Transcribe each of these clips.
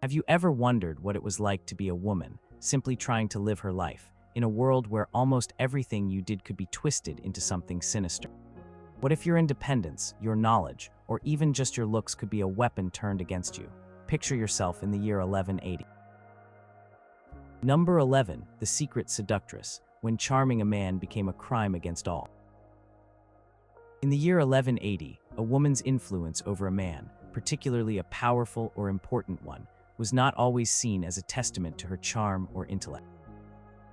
Have you ever wondered what it was like to be a woman, simply trying to live her life, in a world where almost everything you did could be twisted into something sinister? What if your independence, your knowledge, or even just your looks could be a weapon turned against you? Picture yourself in the year 1180. Number 11, the secret seductress, when charming a man became a crime against all. In the year 1180, a woman's influence over a man, particularly a powerful or important one, was not always seen as a testament to her charm or intellect.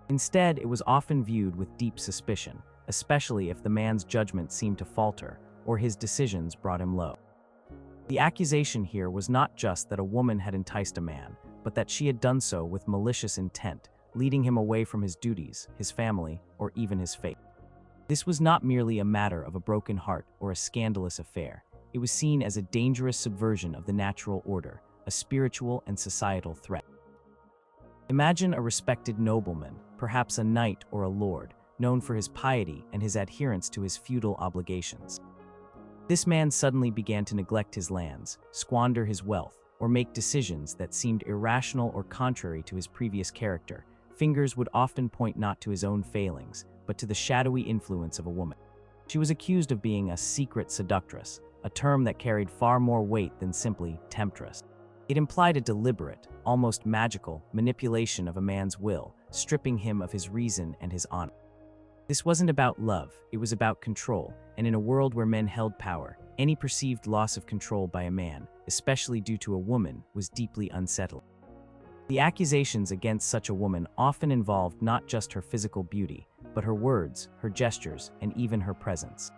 Instead, it was often viewed with deep suspicion, especially if the man's judgment seemed to falter or his decisions brought him low. The accusation here was not just that a woman had enticed a man, but that she had done so with malicious intent, leading him away from his duties, his family, or even his fate. This was not merely a matter of a broken heart or a scandalous affair. It was seen as a dangerous subversion of the natural order, a spiritual and societal threat. Imagine a respected nobleman, perhaps a knight or a lord, known for his piety and his adherence to his feudal obligations. This man suddenly began to neglect his lands, squander his wealth, or make decisions that seemed irrational or contrary to his previous character. Fingers would often point not to his own failings, but to the shadowy influence of a woman. She was accused of being a secret seductress, a term that carried far more weight than simply temptress. It implied a deliberate, almost magical, manipulation of a man's will, stripping him of his reason and his honor. This wasn't about love, it was about control, and in a world where men held power, any perceived loss of control by a man, especially due to a woman, was deeply unsettling. The accusations against such a woman often involved not just her physical beauty, but her words, her gestures, and even her presence.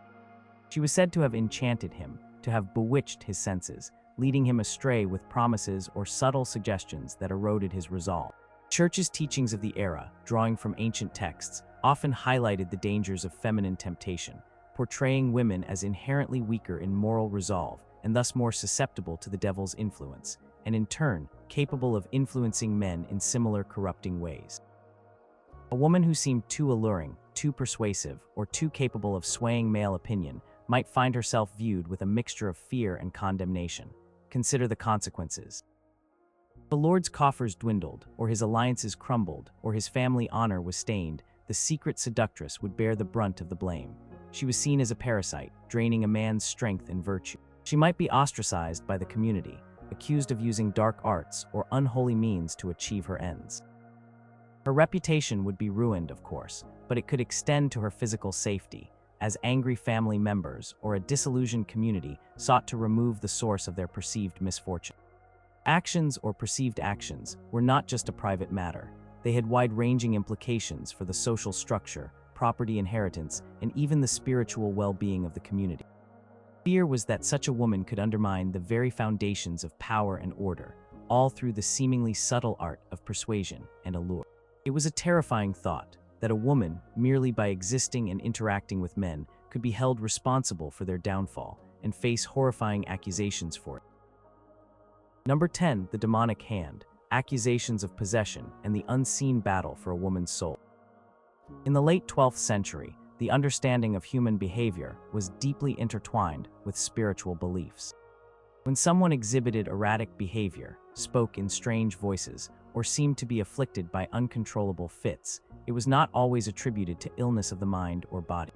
She was said to have enchanted him, to have bewitched his senses, leading him astray with promises or subtle suggestions that eroded his resolve. Church's teachings of the era, drawing from ancient texts, often highlighted the dangers of feminine temptation, portraying women as inherently weaker in moral resolve and thus more susceptible to the devil's influence, and in turn, capable of influencing men in similar corrupting ways. A woman who seemed too alluring, too persuasive, or too capable of swaying male opinion might find herself viewed with a mixture of fear and condemnation. Consider the consequences. If a lord's coffers dwindled, or his alliances crumbled, or his family honor was stained, the secret seductress would bear the brunt of the blame. She was seen as a parasite, draining a man's strength and virtue. She might be ostracized by the community, accused of using dark arts or unholy means to achieve her ends. Her reputation would be ruined, of course, but it could extend to her physical safety, as angry family members or a disillusioned community sought to remove the source of their perceived misfortune. Actions or perceived actions were not just a private matter. They had wide-ranging implications for the social structure, property inheritance, and even the spiritual well-being of the community. Fear was that such a woman could undermine the very foundations of power and order, all through the seemingly subtle art of persuasion and allure. It was a terrifying thought that a woman, merely by existing and interacting with men, could be held responsible for their downfall and face horrifying accusations for it. Number 10, the demonic hand, accusations of possession and the unseen battle for a woman's soul. In the late 12th century, the understanding of human behavior was deeply intertwined with spiritual beliefs. When someone exhibited erratic behavior, spoke in strange voices, or seemed to be afflicted by uncontrollable fits, it was not always attributed to illness of the mind or body.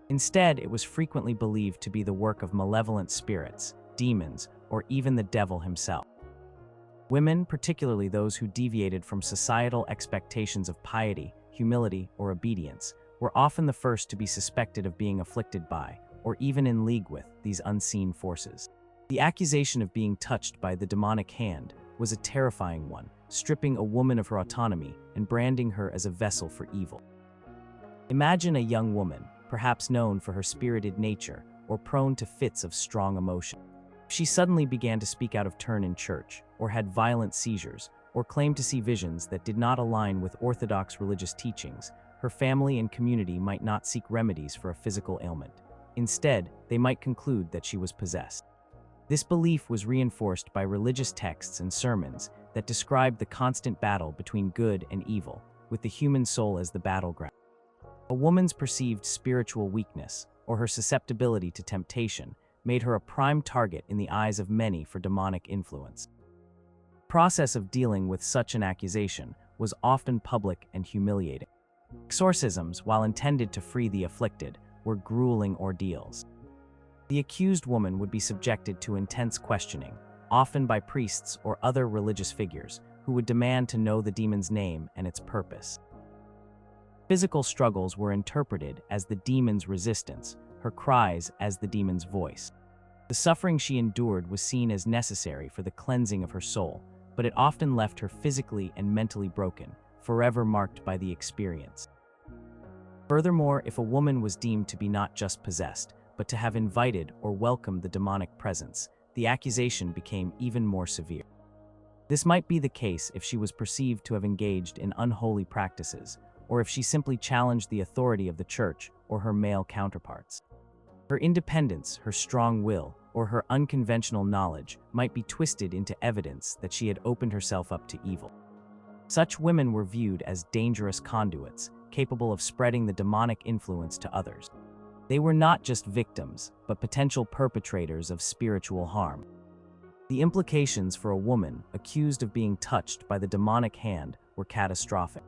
Instead, it was frequently believed to be the work of malevolent spirits, demons, or even the devil himself. Women, particularly those who deviated from societal expectations of piety, humility, or obedience, were often the first to be suspected of being afflicted by, or even in league with, these unseen forces. The accusation of being touched by the demonic hand was a terrifying one, stripping a woman of her autonomy and branding her as a vessel for evil. Imagine a young woman, perhaps known for her spirited nature or prone to fits of strong emotion. She suddenly began to speak out of turn in church, or had violent seizures, or claimed to see visions that did not align with orthodox religious teachings. Her family and community might not seek remedies for a physical ailment. Instead, they might conclude that she was possessed. This belief was reinforced by religious texts and sermons that described the constant battle between good and evil, with the human soul as the battleground. A woman's perceived spiritual weakness, or her susceptibility to temptation, made her a prime target in the eyes of many for demonic influence. The process of dealing with such an accusation was often public and humiliating. Exorcisms, while intended to free the afflicted, were grueling ordeals. The accused woman would be subjected to intense questioning, often by priests or other religious figures, who would demand to know the demon's name and its purpose. Physical struggles were interpreted as the demon's resistance, her cries as the demon's voice. The suffering she endured was seen as necessary for the cleansing of her soul, but it often left her physically and mentally broken, forever marked by the experience. Furthermore, if a woman was deemed to be not just possessed, but to have invited or welcomed the demonic presence, the accusation became even more severe. This might be the case if she was perceived to have engaged in unholy practices, or if she simply challenged the authority of the church or her male counterparts. Her independence, her strong will, or her unconventional knowledge might be twisted into evidence that she had opened herself up to evil. Such women were viewed as dangerous conduits, capable of spreading the demonic influence to others. They were not just victims, but potential perpetrators of spiritual harm. The implications for a woman accused of being touched by the demonic hand were catastrophic.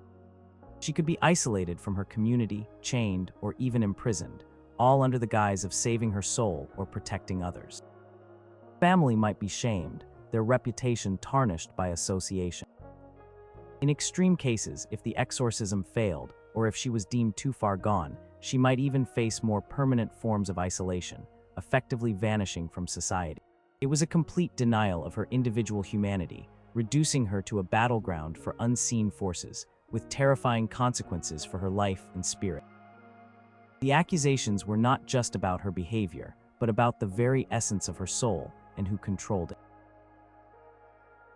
She could be isolated from her community, chained, or even imprisoned, all under the guise of saving her soul or protecting others. Family might be shamed, their reputation tarnished by association. In extreme cases, if the exorcism failed, or if she was deemed too far gone, she might even face more permanent forms of isolation, effectively vanishing from society. It was a complete denial of her individual humanity, reducing her to a battleground for unseen forces, with terrifying consequences for her life and spirit. The accusations were not just about her behavior, but about the very essence of her soul and who controlled it.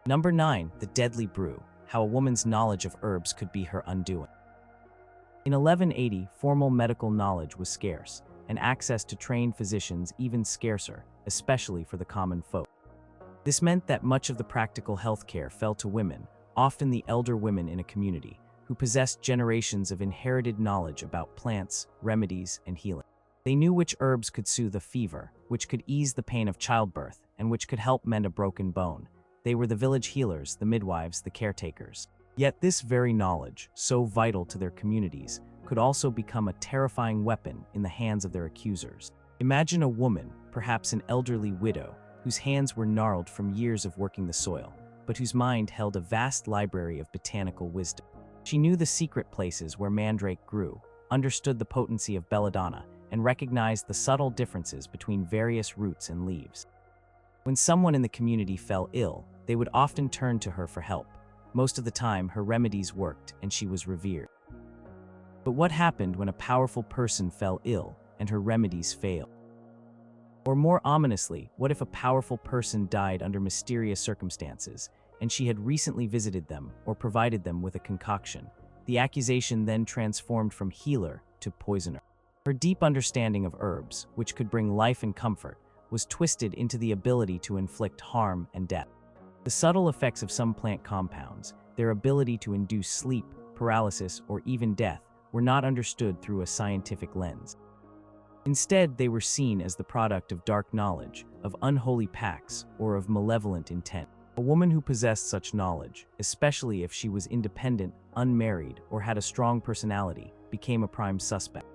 Number 9. The deadly brew: how a woman's knowledge of herbs could be her undoing. In 1180, formal medical knowledge was scarce, and access to trained physicians even scarcer, especially for the common folk. This meant that much of the practical health care fell to women, often the elder women in a community, who possessed generations of inherited knowledge about plants, remedies, and healing. They knew which herbs could soothe a fever, which could ease the pain of childbirth, and which could help mend a broken bone. They were the village healers, the midwives, the caretakers. Yet this very knowledge, so vital to their communities, could also become a terrifying weapon in the hands of their accusers. Imagine a woman, perhaps an elderly widow, whose hands were gnarled from years of working the soil, but whose mind held a vast library of botanical wisdom. She knew the secret places where mandrake grew, understood the potency of belladonna, and recognized the subtle differences between various roots and leaves. When someone in the community fell ill, they would often turn to her for help. Most of the time, her remedies worked, and she was revered. But what happened when a powerful person fell ill and her remedies failed? Or more ominously, what if a powerful person died under mysterious circumstances, and she had recently visited them or provided them with a concoction? The accusation then transformed from healer to poisoner. Her deep understanding of herbs, which could bring life and comfort, was twisted into the ability to inflict harm and death. The subtle effects of some plant compounds, their ability to induce sleep, paralysis, or even death, were not understood through a scientific lens. Instead, they were seen as the product of dark knowledge, of unholy pacts, or of malevolent intent. A woman who possessed such knowledge, especially if she was independent, unmarried, or had a strong personality, became a prime suspect.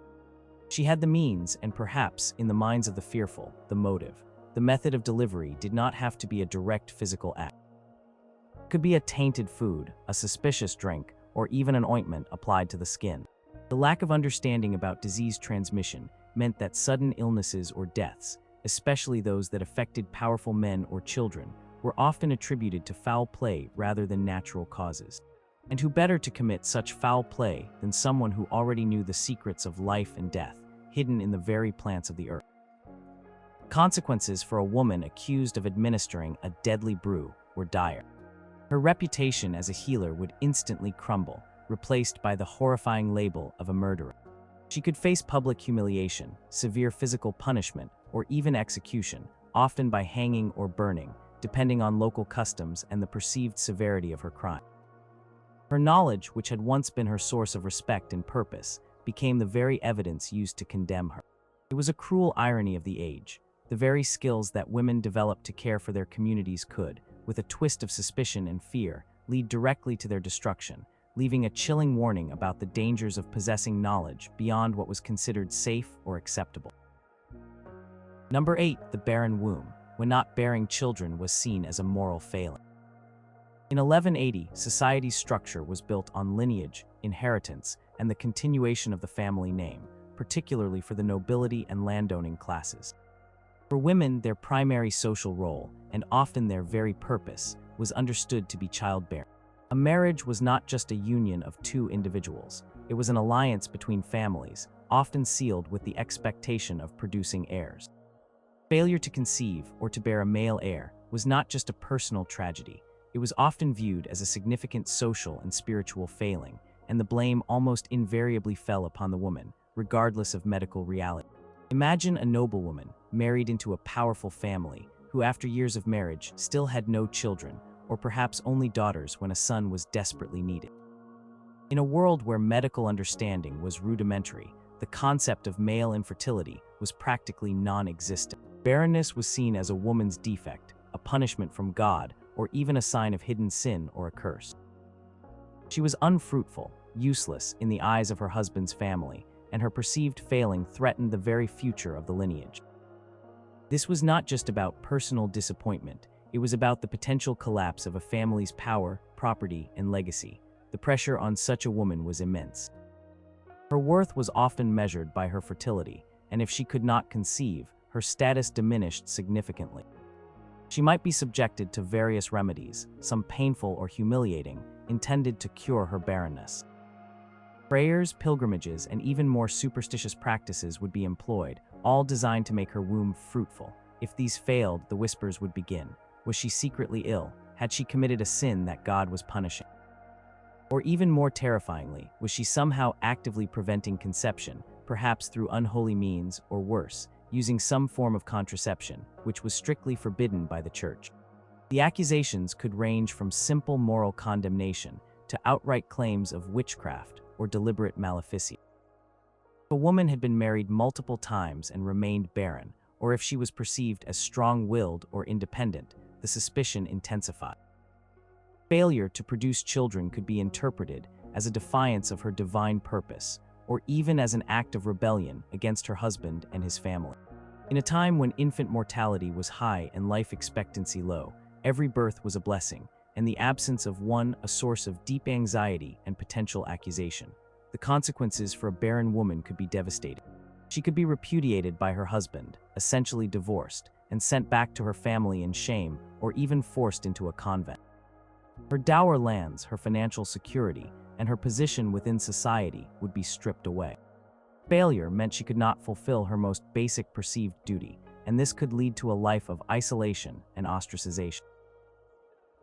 She had the means and perhaps, in the minds of the fearful, the motive. The method of delivery did not have to be a direct physical act. It could be a tainted food, a suspicious drink, or even an ointment applied to the skin. The lack of understanding about disease transmission meant that sudden illnesses or deaths, especially those that affected powerful men or children, were often attributed to foul play rather than natural causes. And who better to commit such foul play than someone who already knew the secrets of life and death, hidden in the very plants of the earth? Consequences for a woman accused of administering a deadly brew were dire. Her reputation as a healer would instantly crumble, replaced by the horrifying label of a murderer. She could face public humiliation, severe physical punishment, or even execution, often by hanging or burning, depending on local customs and the perceived severity of her crime. Her knowledge, which had once been her source of respect and purpose, became the very evidence used to condemn her. It was a cruel irony of the age. The very skills that women developed to care for their communities could, with a twist of suspicion and fear, lead directly to their destruction, leaving a chilling warning about the dangers of possessing knowledge beyond what was considered safe or acceptable. Number 8. The barren womb, when not bearing children was seen as a moral failing. In 1180, society's structure was built on lineage, inheritance, and the continuation of the family name, particularly for the nobility and landowning classes. For women, their primary social role, and often their very purpose, was understood to be childbearing. A marriage was not just a union of two individuals, it was an alliance between families, often sealed with the expectation of producing heirs. Failure to conceive or to bear a male heir was not just a personal tragedy, it was often viewed as a significant social and spiritual failing, and the blame almost invariably fell upon the woman, regardless of medical reality. Imagine a noblewoman married into a powerful family who, after years of marriage, still had no children, or perhaps only daughters when a son was desperately needed. In a world where medical understanding was rudimentary, the concept of male infertility was practically non-existent. Barrenness was seen as a woman's defect, a punishment from God, or even a sign of hidden sin or a curse. She was unfruitful, useless in the eyes of her husband's family, and her perceived failing threatened the very future of the lineage. This was not just about personal disappointment, it was about the potential collapse of a family's power, property, and legacy. The pressure on such a woman was immense. Her worth was often measured by her fertility, and if she could not conceive, her status diminished significantly. She might be subjected to various remedies, some painful or humiliating, intended to cure her barrenness. Prayers, pilgrimages, and even more superstitious practices would be employed, all designed to make her womb fruitful. If these failed, the whispers would begin. Was she secretly ill? Had she committed a sin that God was punishing? Or even more terrifyingly, was she somehow actively preventing conception, perhaps through unholy means, or worse, using some form of contraception, which was strictly forbidden by the Church? The accusations could range from simple moral condemnation to outright claims of witchcraft or deliberate maleficence. If a woman had been married multiple times and remained barren, or if she was perceived as strong-willed or independent, the suspicion intensified. Failure to produce children could be interpreted as a defiance of her divine purpose, or even as an act of rebellion against her husband and his family. In a time when infant mortality was high and life expectancy low, every birth was a blessing, and the absence of one a source of deep anxiety and potential accusation. The consequences for a barren woman could be devastating. She could be repudiated by her husband, essentially divorced, and sent back to her family in shame, or even forced into a convent. Her dower lands, her financial security, and her position within society would be stripped away. Failure meant she could not fulfill her most basic perceived duty, and this could lead to a life of isolation and ostracization.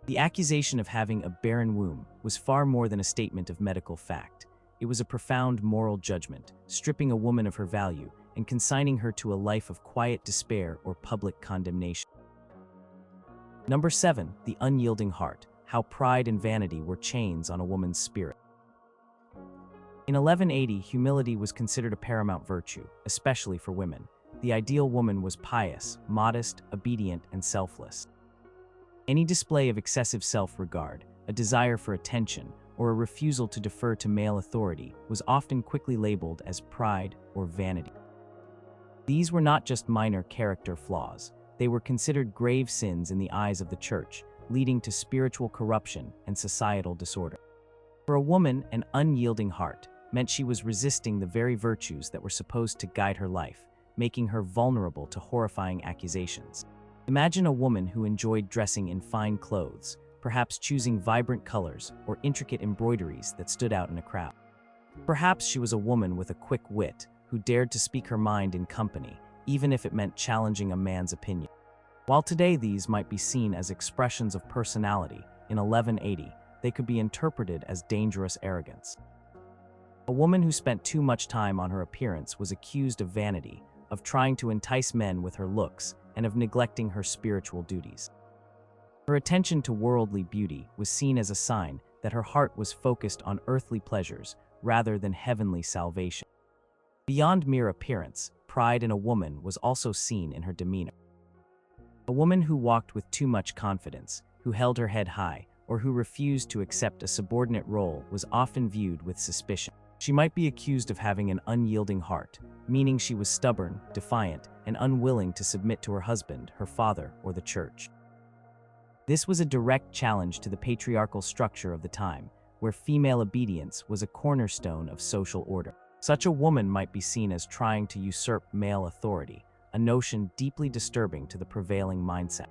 The accusation of having a barren womb was far more than a statement of medical fact. It was a profound moral judgment, stripping a woman of her value and consigning her to a life of quiet despair or public condemnation. Number 7. The unyielding heart, how pride and vanity were chains on a woman's spirit. In 1180, humility was considered a paramount virtue, especially for women. The ideal woman was pious, modest, obedient, and selfless. Any display of excessive self-regard, a desire for attention, or a refusal to defer to male authority was often quickly labeled as pride or vanity. These were not just minor character flaws, they were considered grave sins in the eyes of the Church, leading to spiritual corruption and societal disorder. For a woman, an unyielding heart meant she was resisting the very virtues that were supposed to guide her life, making her vulnerable to horrifying accusations. Imagine a woman who enjoyed dressing in fine clothes, perhaps choosing vibrant colors or intricate embroideries that stood out in a crowd. Perhaps she was a woman with a quick wit who dared to speak her mind in company, even if it meant challenging a man's opinion. While today these might be seen as expressions of personality, in 1180, they could be interpreted as dangerous arrogance. A woman who spent too much time on her appearance was accused of vanity, of trying to entice men with her looks, and of neglecting her spiritual duties. Her attention to worldly beauty was seen as a sign that her heart was focused on earthly pleasures rather than heavenly salvation. Beyond mere appearance, pride in a woman was also seen in her demeanor. A woman who walked with too much confidence, who held her head high, or who refused to accept a subordinate role was often viewed with suspicion. She might be accused of having an unyielding heart, meaning she was stubborn, defiant, and unwilling to submit to her husband, her father, or the church. This was a direct challenge to the patriarchal structure of the time, where female obedience was a cornerstone of social order. Such a woman might be seen as trying to usurp male authority, a notion deeply disturbing to the prevailing mindset.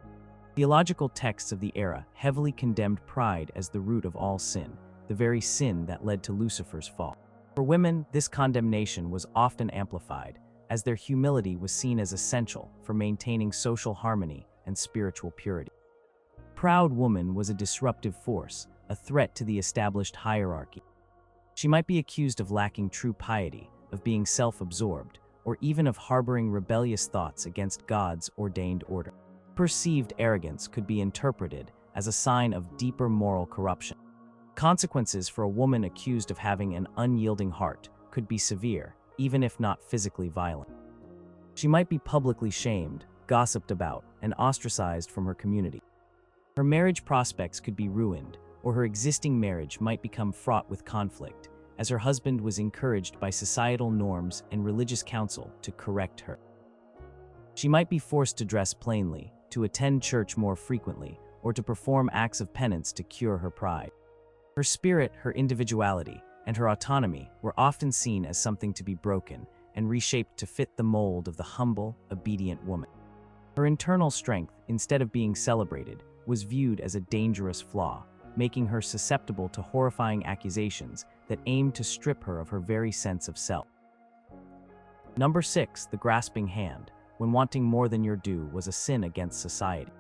Theological texts of the era heavily condemned pride as the root of all sin, the very sin that led to Lucifer's fall. For women, this condemnation was often amplified, as their humility was seen as essential for maintaining social harmony and spiritual purity. Proud woman was a disruptive force, a threat to the established hierarchy. She might be accused of lacking true piety, of being self-absorbed, or even of harboring rebellious thoughts against God's ordained order. Perceived arrogance could be interpreted as a sign of deeper moral corruption. Consequences for a woman accused of having an unyielding heart could be severe, even if not physically violent. She might be publicly shamed, gossiped about, and ostracized from her community. Her marriage prospects could be ruined, or her existing marriage might become fraught with conflict, as her husband was encouraged by societal norms and religious counsel to correct her. She might be forced to dress plainly, to attend church more frequently, or to perform acts of penance to cure her pride. Her spirit, her individuality, and her autonomy were often seen as something to be broken and reshaped to fit the mold of the humble, obedient woman. Her internal strength, instead of being celebrated, was viewed as a dangerous flaw, making her susceptible to horrifying accusations that aimed to strip her of her very sense of self. Number 6, the grasping hand, when wanting more than your due was a sin against society.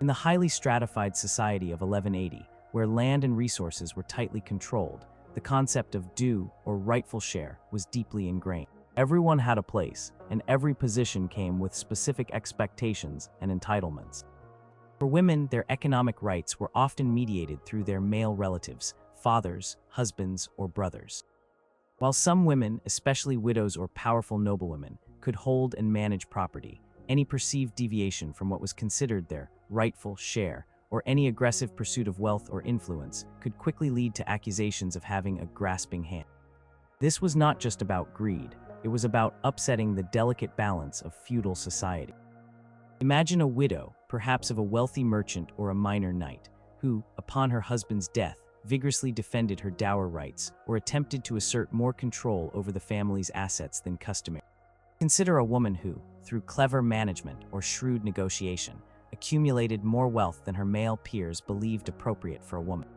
In the highly stratified society of 1180, where land and resources were tightly controlled, the concept of due or rightful share was deeply ingrained. Everyone had a place, and every position came with specific expectations and entitlements. For women, their economic rights were often mediated through their male relatives, fathers, husbands, or brothers. While some women, especially widows or powerful noblewomen, could hold and manage property, any perceived deviation from what was considered their rightful share or any aggressive pursuit of wealth or influence could quickly lead to accusations of having a grasping hand. This was not just about greed, it was about upsetting the delicate balance of feudal society. Imagine a widow, perhaps of a wealthy merchant or a minor knight, who, upon her husband's death, vigorously defended her dower rights or attempted to assert more control over the family's assets than customary. Consider a woman who, through clever management or shrewd negotiation, accumulated more wealth than her male peers believed appropriate for a woman.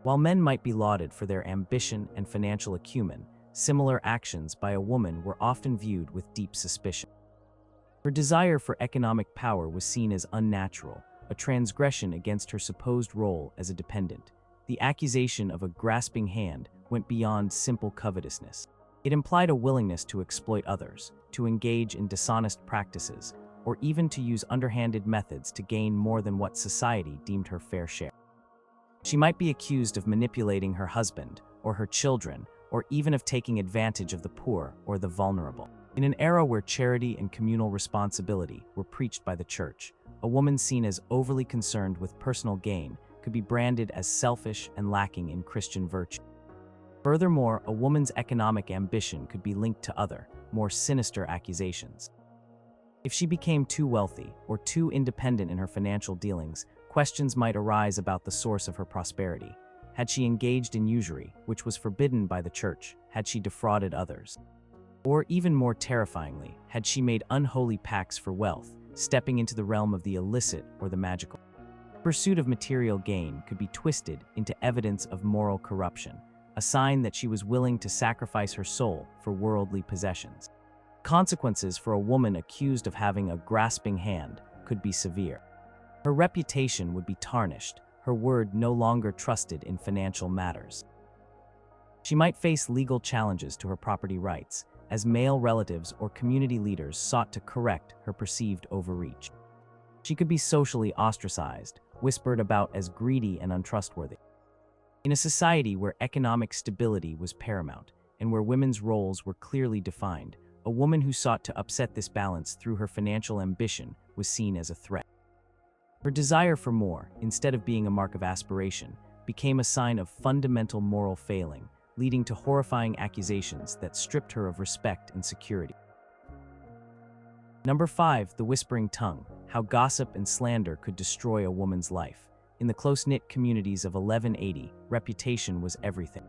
While men might be lauded for their ambition and financial acumen, similar actions by a woman were often viewed with deep suspicion. Her desire for economic power was seen as unnatural, a transgression against her supposed role as a dependent. The accusation of a grasping hand went beyond simple covetousness. It implied a willingness to exploit others, to engage in dishonest practices, or even to use underhanded methods to gain more than what society deemed her fair share. She might be accused of manipulating her husband, or her children, or even of taking advantage of the poor or the vulnerable. In an era where charity and communal responsibility were preached by the church, a woman seen as overly concerned with personal gain could be branded as selfish and lacking in Christian virtue. Furthermore, a woman's economic ambition could be linked to other, more sinister accusations. If she became too wealthy or too independent in her financial dealings, questions might arise about the source of her prosperity. Had she engaged in usury, which was forbidden by the church? Had she defrauded others? Or even more terrifyingly, had she made unholy pacts for wealth, stepping into the realm of the illicit or the magical? Pursuit of material gain could be twisted into evidence of moral corruption, a sign that she was willing to sacrifice her soul for worldly possessions. Consequences for a woman accused of having a grasping hand could be severe. Her reputation would be tarnished, her word no longer trusted in financial matters. She might face legal challenges to her property rights, as male relatives or community leaders sought to correct her perceived overreach. She could be socially ostracized, whispered about as greedy and untrustworthy. In a society where economic stability was paramount and where women's roles were clearly defined, a woman who sought to upset this balance through her financial ambition was seen as a threat. Her desire for more, instead of being a mark of aspiration, became a sign of fundamental moral failing, leading to horrifying accusations that stripped her of respect and security. Number 5. The whispering tongue: how gossip and slander could destroy a woman's life. In the close-knit communities of 1180, reputation was everything.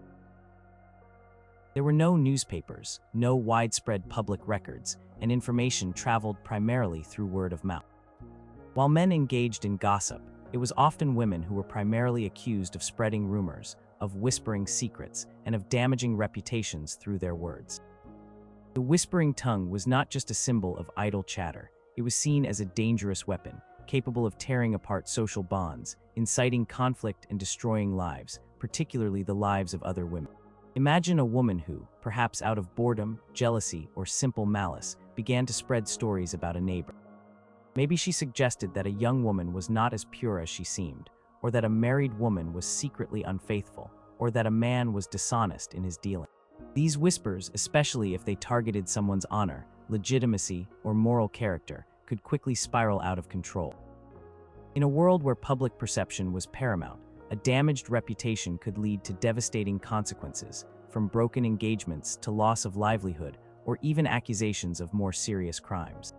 There were no newspapers, no widespread public records, and information traveled primarily through word of mouth. While men engaged in gossip, it was often women who were primarily accused of spreading rumors, of whispering secrets, and of damaging reputations through their words. The whispering tongue was not just a symbol of idle chatter. It was seen as a dangerous weapon, capable of tearing apart social bonds, inciting conflict and destroying lives, particularly the lives of other women. Imagine a woman who, perhaps out of boredom, jealousy, or simple malice, began to spread stories about a neighbor. Maybe she suggested that a young woman was not as pure as she seemed, or that a married woman was secretly unfaithful, or that a man was dishonest in his dealing. These whispers, especially if they targeted someone's honor, legitimacy, or moral character, could quickly spiral out of control. In a world where public perception was paramount, a damaged reputation could lead to devastating consequences, from broken engagements to loss of livelihood, or even accusations of more serious crimes.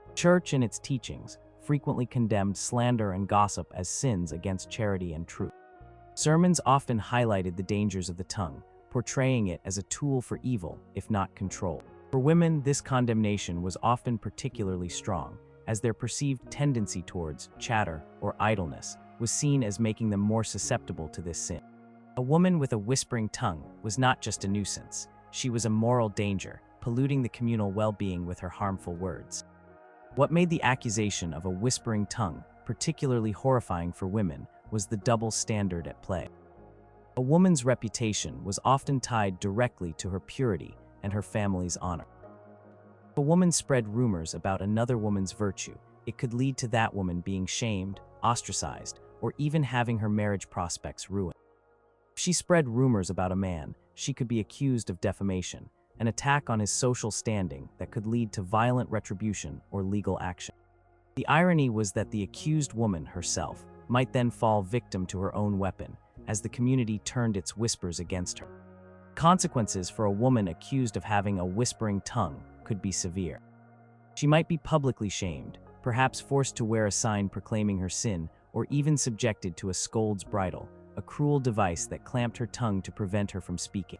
The Church and its teachings frequently condemned slander and gossip as sins against charity and truth. Sermons often highlighted the dangers of the tongue, portraying it as a tool for evil, if not control. For women, this condemnation was often particularly strong, as their perceived tendency towards chatter or idleness was seen as making them more susceptible to this sin. A woman with a whispering tongue was not just a nuisance. She was a moral danger, polluting the communal well-being with her harmful words. What made the accusation of a whispering tongue particularly horrifying for women was the double standard at play. A woman's reputation was often tied directly to her purity and her family's honor. If a woman spread rumors about another woman's virtue, it could lead to that woman being shamed, ostracized, or even having her marriage prospects ruined. If she spread rumors about a man, she could be accused of defamation, an attack on his social standing that could lead to violent retribution or legal action. The irony was that the accused woman herself might then fall victim to her own weapon, as the community turned its whispers against her. Consequences for a woman accused of having a whispering tongue could be severe. She might be publicly shamed, perhaps forced to wear a sign proclaiming her sin, or even subjected to a scold's bridle, a cruel device that clamped her tongue to prevent her from speaking.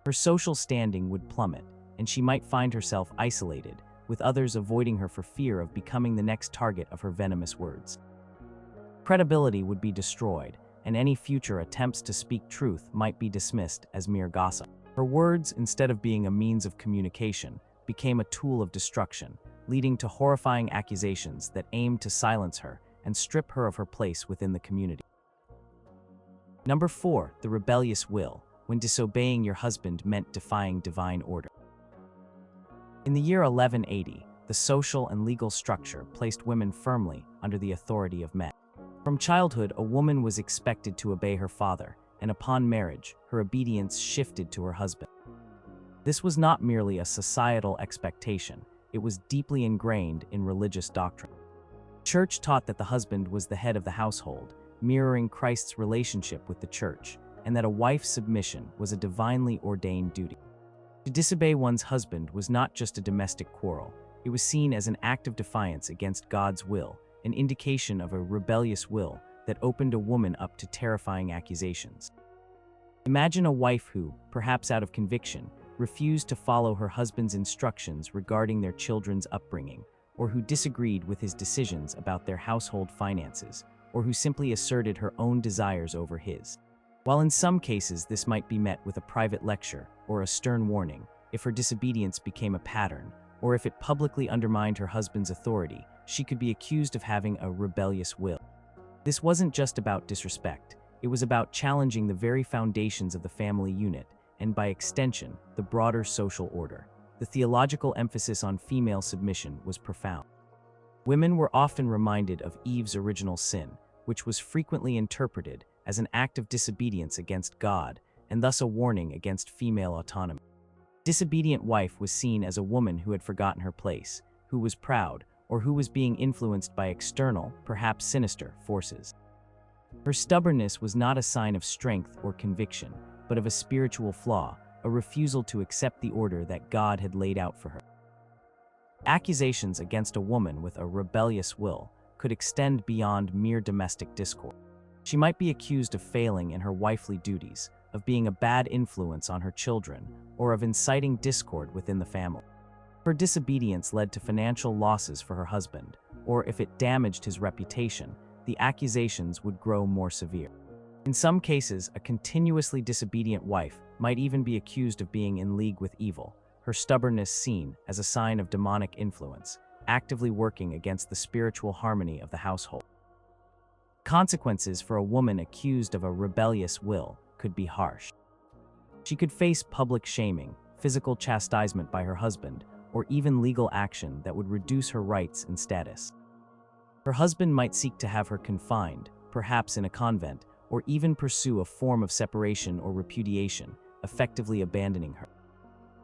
Her social standing would plummet, and she might find herself isolated, with others avoiding her for fear of becoming the next target of her venomous words. Credibility would be destroyed, and any future attempts to speak truth might be dismissed as mere gossip. Her words, instead of being a means of communication, became a tool of destruction, leading to horrifying accusations that aimed to silence her and strip her of her place within the community. Number 4. The rebellious will: when disobeying your husband meant defying divine order. In the year 1180, the social and legal structure placed women firmly under the authority of men. From childhood, a woman was expected to obey her father, and upon marriage, her obedience shifted to her husband. This was not merely a societal expectation, it was deeply ingrained in religious doctrine. The Church taught that the husband was the head of the household, mirroring Christ's relationship with the Church, and that a wife's submission was a divinely ordained duty. To disobey one's husband was not just a domestic quarrel, it was seen as an act of defiance against God's will, an indication of a rebellious will that opened a woman up to terrifying accusations. Imagine a wife who, perhaps out of conviction, refused to follow her husband's instructions regarding their children's upbringing, or who disagreed with his decisions about their household finances, or who simply asserted her own desires over his. While in some cases this might be met with a private lecture or a stern warning, if her disobedience became a pattern, or if it publicly undermined her husband's authority, she could be accused of having a rebellious will. This wasn't just about disrespect, it was about challenging the very foundations of the family unit, and by extension, the broader social order. The theological emphasis on female submission was profound. Women were often reminded of Eve's original sin, which was frequently interpreted as an act of disobedience against God, and thus a warning against female autonomy. A disobedient wife was seen as a woman who had forgotten her place, who was proud, or who was being influenced by external, perhaps sinister, forces. Her stubbornness was not a sign of strength or conviction, but of a spiritual flaw, a refusal to accept the order that God had laid out for her. Accusations against a woman with a rebellious will could extend beyond mere domestic discord. She might be accused of failing in her wifely duties, of being a bad influence on her children, or of inciting discord within the family. If her disobedience led to financial losses for her husband, or if it damaged his reputation, the accusations would grow more severe. In some cases, a continuously disobedient wife might even be accused of being in league with evil, her stubbornness seen as a sign of demonic influence, actively working against the spiritual harmony of the household. Consequences for a woman accused of a rebellious will could be harsh. She could face public shaming, physical chastisement by her husband, or even legal action that would reduce her rights and status. Her husband might seek to have her confined, perhaps in a convent, or even pursue a form of separation or repudiation, effectively abandoning her.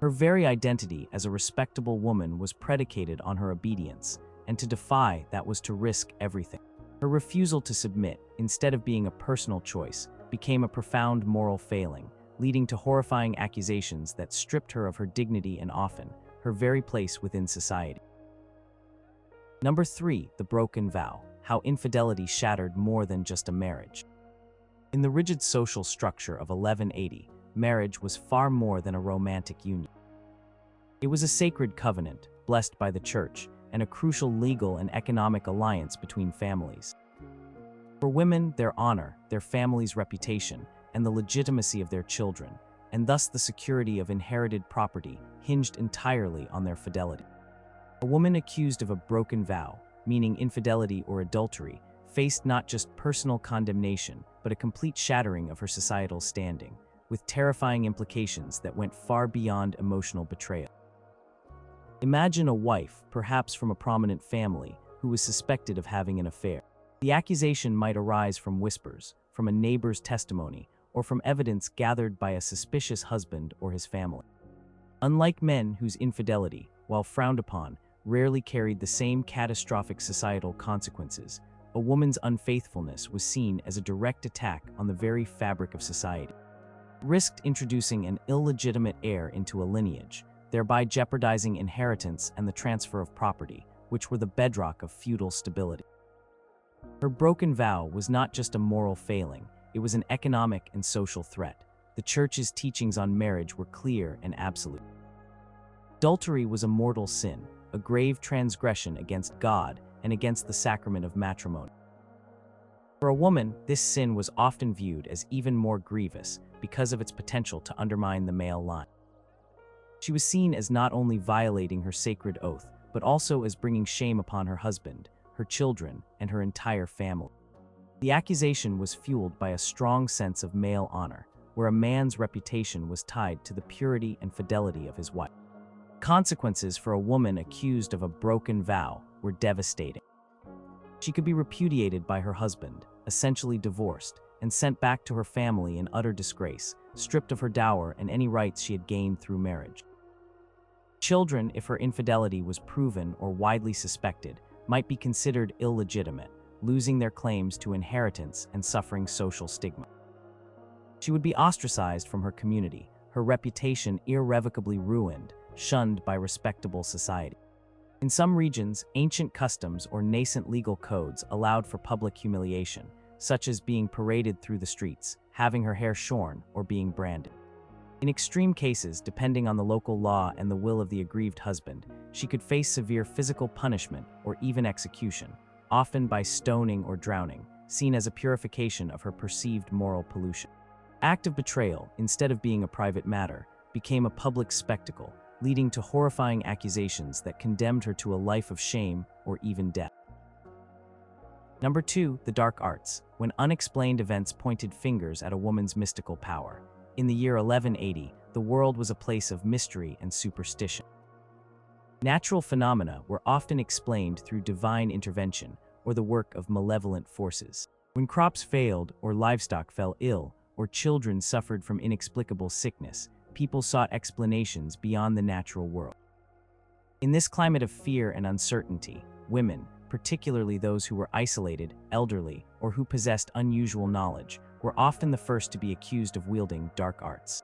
Her very identity as a respectable woman was predicated on her obedience, and to defy that was to risk everything. Her refusal to submit, instead of being a personal choice, became a profound moral failing, leading to horrifying accusations that stripped her of her dignity and often her very place within society. Number 3, the broken vow, how infidelity shattered more than just a marriage. In the rigid social structure of 1180, marriage was far more than a romantic union. It was a sacred covenant, blessed by the church, and a crucial legal and economic alliance between families. For women, their honor, their family's reputation, and the legitimacy of their children, and thus the security of inherited property, hinged entirely on their fidelity. A woman accused of a broken vow, meaning infidelity or adultery, faced not just personal condemnation, but a complete shattering of her societal standing, with terrifying implications that went far beyond emotional betrayal. Imagine a wife, perhaps from a prominent family, who was suspected of having an affair. The accusation might arise from whispers, from a neighbor's testimony, or from evidence gathered by a suspicious husband or his family. Unlike men whose infidelity, while frowned upon, rarely carried the same catastrophic societal consequences, a woman's unfaithfulness was seen as a direct attack on the very fabric of society. It risked introducing an illegitimate heir into a lineage, thereby jeopardizing inheritance and the transfer of property, which were the bedrock of feudal stability. Her broken vow was not just a moral failing, it was an economic and social threat. The church's teachings on marriage were clear and absolute. Adultery was a mortal sin, a grave transgression against God and against the sacrament of matrimony. For a woman, this sin was often viewed as even more grievous because of its potential to undermine the male line. She was seen as not only violating her sacred oath, but also as bringing shame upon her husband, her children, and her entire family. The accusation was fueled by a strong sense of male honor, where a man's reputation was tied to the purity and fidelity of his wife. Consequences for a woman accused of a broken vow were devastating. She could be repudiated by her husband, essentially divorced, and sent back to her family in utter disgrace, stripped of her dower and any rights she had gained through marriage. Children, if her infidelity was proven or widely suspected, might be considered illegitimate, losing their claims to inheritance and suffering social stigma. She would be ostracized from her community, her reputation irrevocably ruined, shunned by respectable society. In some regions, ancient customs or nascent legal codes allowed for public humiliation, such as being paraded through the streets, having her hair shorn, or being branded. In extreme cases, depending on the local law and the will of the aggrieved husband, she could face severe physical punishment or even execution, often by stoning or drowning, seen as a purification of her perceived moral pollution. Act of betrayal, instead of being a private matter, became a public spectacle, leading to horrifying accusations that condemned her to a life of shame or even death. Number 2, the dark arts, when unexplained events pointed fingers at a woman's mystical power. In the year 1180, the world was a place of mystery and superstition. Natural phenomena were often explained through divine intervention or the work of malevolent forces. When crops failed, or livestock fell ill, or children suffered from inexplicable sickness, people sought explanations beyond the natural world. In this climate of fear and uncertainty, women, particularly those who were isolated, elderly, or who possessed unusual knowledge, were often the first to be accused of wielding dark arts.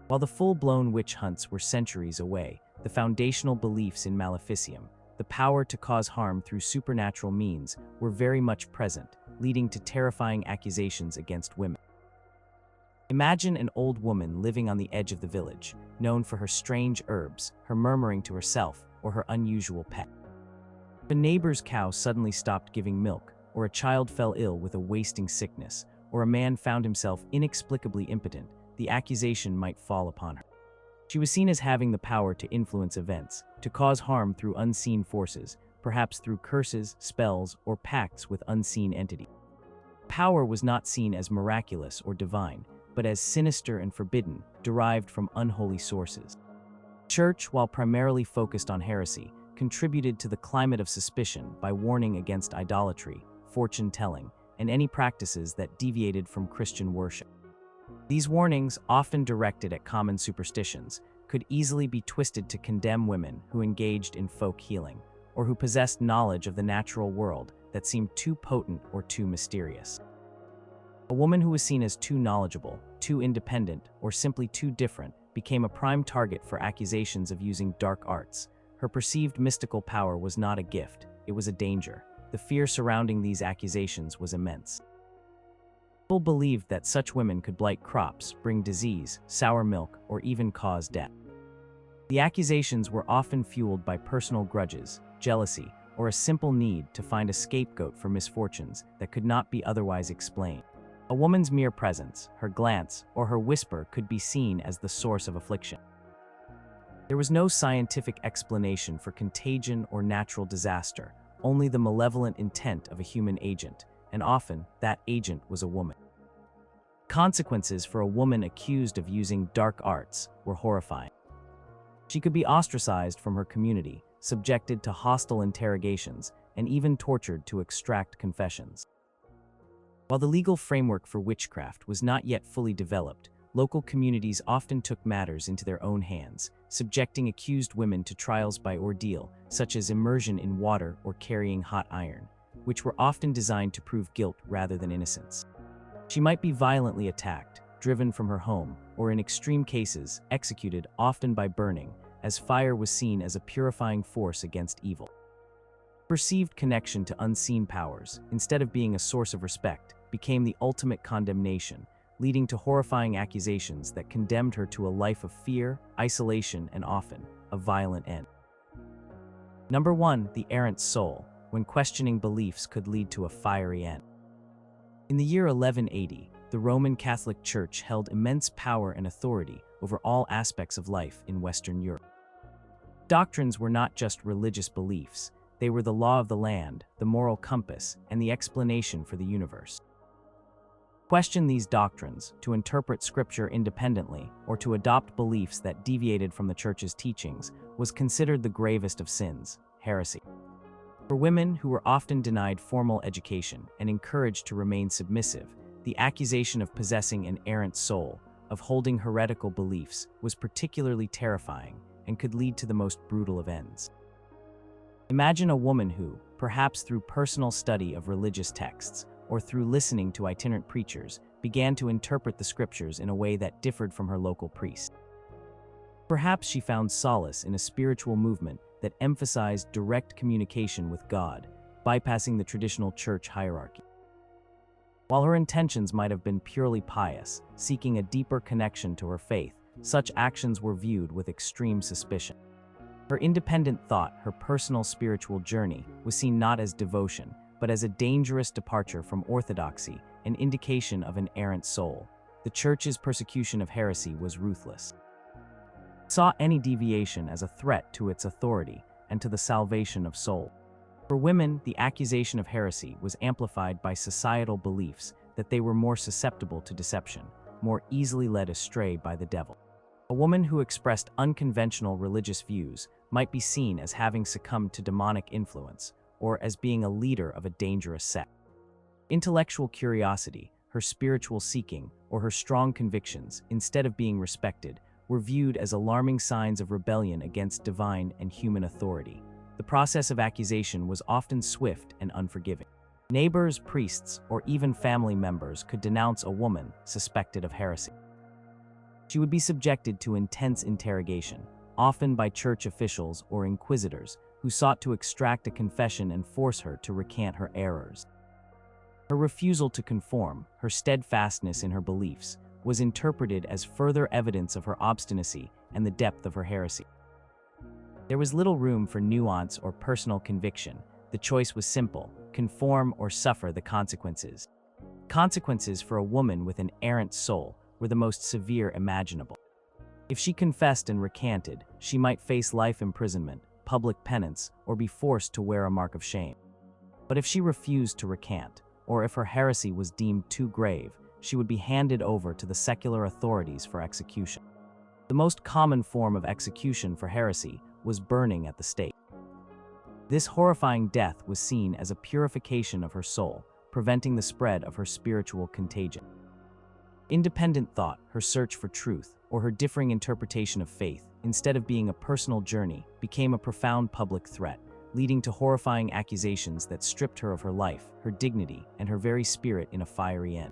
While the full-blown witch hunts were centuries away, the foundational beliefs in maleficium, the power to cause harm through supernatural means, were very much present, leading to terrifying accusations against women. Imagine an old woman living on the edge of the village, known for her strange herbs, her murmuring to herself, or her unusual pet. If a neighbor's cow suddenly stopped giving milk, or a child fell ill with a wasting sickness, or a man found himself inexplicably impotent, the accusation might fall upon her. She was seen as having the power to influence events, to cause harm through unseen forces, perhaps through curses, spells, or pacts with unseen entities. Power was not seen as miraculous or divine, but as sinister and forbidden, derived from unholy sources. The Church, while primarily focused on heresy, contributed to the climate of suspicion by warning against idolatry, fortune-telling, and any practices that deviated from Christian worship. These warnings, often directed at common superstitions, could easily be twisted to condemn women who engaged in folk healing, or who possessed knowledge of the natural world that seemed too potent or too mysterious. A woman who was seen as too knowledgeable, too independent, or simply too different became a prime target for accusations of using dark arts. Her perceived mystical power was not a gift, it was a danger. The fear surrounding these accusations was immense. People believed that such women could blight crops, bring disease, sour milk, or even cause death. The accusations were often fueled by personal grudges, jealousy, or a simple need to find a scapegoat for misfortunes that could not be otherwise explained. A woman's mere presence, her glance, or her whisper could be seen as the source of affliction. There was no scientific explanation for contagion or natural disaster, only the malevolent intent of a human agent, and often that agent was a woman. Consequences for a woman accused of using dark arts were horrifying. She could be ostracized from her community, subjected to hostile interrogations, and even tortured to extract confessions. While the legal framework for witchcraft was not yet fully developed, local communities often took matters into their own hands, subjecting accused women to trials by ordeal, such as immersion in water or carrying hot iron, which were often designed to prove guilt rather than innocence. She might be violently attacked, driven from her home, or in extreme cases, executed, often by burning, as fire was seen as a purifying force against evil. Perceived connection to unseen powers, instead of being a source of respect, became the ultimate condemnation, leading to horrifying accusations that condemned her to a life of fear, isolation, and often a violent end. Number 1. The errant soul, when questioning beliefs could lead to a fiery end. In the year 1180, the Roman Catholic Church held immense power and authority over all aspects of life in Western Europe. Doctrines were not just religious beliefs, they were the law of the land, the moral compass, and the explanation for the universe. To question these doctrines, to interpret scripture independently, or to adopt beliefs that deviated from the Church's teachings, was considered the gravest of sins, heresy. For women who were often denied formal education and encouraged to remain submissive, the accusation of possessing an errant soul, of holding heretical beliefs, was particularly terrifying and could lead to the most brutal of ends. Imagine a woman who, perhaps through personal study of religious texts, or through listening to itinerant preachers, began to interpret the scriptures in a way that differed from her local priest. Perhaps she found solace in a spiritual movement that emphasized direct communication with God, bypassing the traditional church hierarchy. While her intentions might have been purely pious, seeking a deeper connection to her faith, such actions were viewed with extreme suspicion. Her independent thought, her personal spiritual journey, was seen not as devotion, but as a dangerous departure from orthodoxy, an indication of an errant soul. The Church's persecution of heresy was ruthless. It saw any deviation as a threat to its authority and to the salvation of souls. For women, the accusation of heresy was amplified by societal beliefs that they were more susceptible to deception, more easily led astray by the devil. A woman who expressed unconventional religious views might be seen as having succumbed to demonic influence, or as being a leader of a dangerous sect. Intellectual curiosity, her spiritual seeking, or her strong convictions, instead of being respected, were viewed as alarming signs of rebellion against divine and human authority. The process of accusation was often swift and unforgiving. Neighbors, priests, or even family members could denounce a woman suspected of heresy. She would be subjected to intense interrogation, often by church officials or inquisitors, who sought to extract a confession and force her to recant her errors. Her refusal to conform, her steadfastness in her beliefs, was interpreted as further evidence of her obstinacy and the depth of her heresy. There was little room for nuance or personal conviction. The choice was simple: conform or suffer the consequences. Consequences for a woman with an errant soul were the most severe imaginable. If she confessed and recanted, she might face life imprisonment, public penance, or be forced to wear a mark of shame. But if she refused to recant, or if her heresy was deemed too grave, she would be handed over to the secular authorities for execution. The most common form of execution for heresy was burning at the stake. This horrifying death was seen as a purification of her soul, preventing the spread of her spiritual contagion. Independent thought, her search for truth, or her differing interpretation of faith, instead of being a personal journey, became a profound public threat, leading to horrifying accusations that stripped her of her life, her dignity, and her very spirit in a fiery end.